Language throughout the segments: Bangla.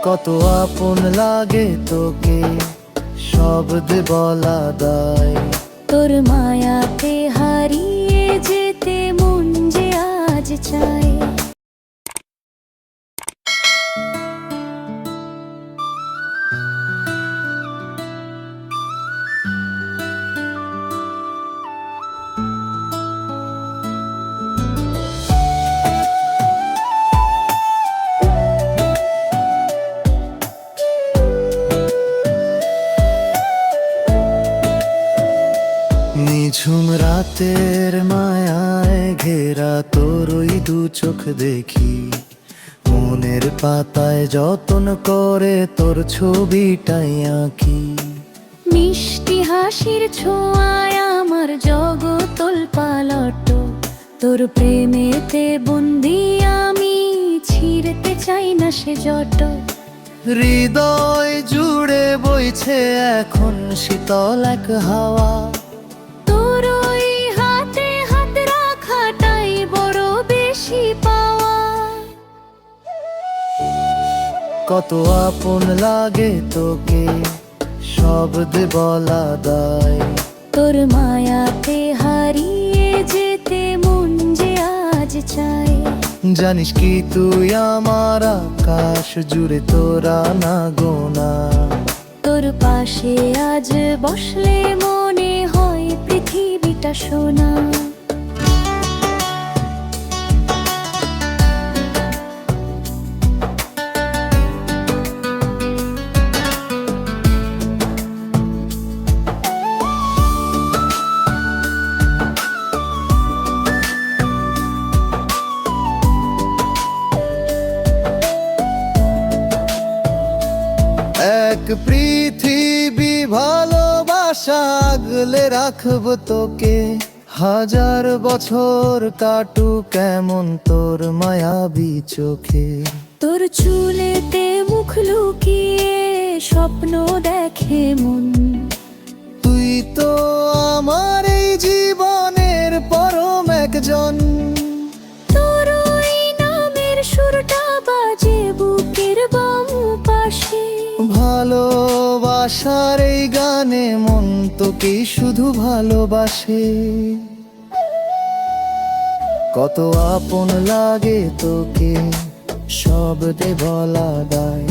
কত আপন লাগে তোকে, শব্দ বলা দায়। তোর মায়াতে হারিয়ে যেতে মন যে আজ চায়। নিঝুম রাতের মায়ায় ঘেরা তোর ওই দু চোখ দেখি, মনের পাতায় যতন করে তোর ছবিটাই আঁকি। মিষ্টি হাসির ছোঁয়ায় আমার জগৎ পালট, তোর প্রেমেতে বন্দি আমি, ছিঁড়তে চাই না সে জট। হৃদয় জুড়ে বইছে এখন শীতল এক হাওয়া, তোর ওই হাতে হাত রাখাটাই বড় বেশি পাওয়া। কত আপন লাগে তোকে, শব্দ বলা দায়। তোর মায়াতে হারিয়ে যেতে মন যে আজ চায়। জানিস কি তুই আমার আকাশ জুড়ে তোরা না গোনা। তোর পাশে আজ বসলে মনে হয় পৃথিবীটা সোনা। এক পৃথিবী ভালোবাসা আগলে রাখবো তোকে, হাজার বছর কাটুক কেমন তোর মায়াবী চোখে। তোর চুলেতে মুখ লুকিয়ে স্বপ্ন দেখে মন, তুই তো আমার এই জীবনের পরম একজন। তোর ওই নামের সুরটা বাজে বুকের বাম পাশে। ভালোবাসার এই গানে মন তোকে শুধু ভালোবাসে। কত আপন লাগে তোকে, শব্দে বলা দায়।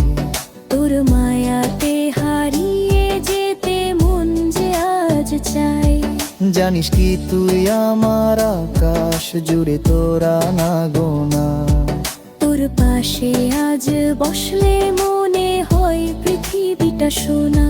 তোর মায়াতে হারিয়ে যেতে মন যে আজ চায়। জানিস কি তুই আমার আকাশ জুড়ে তোরা না গোনা। তোর পাশে আজ বসলে মনে হয় পৃথিবীটা সোনা।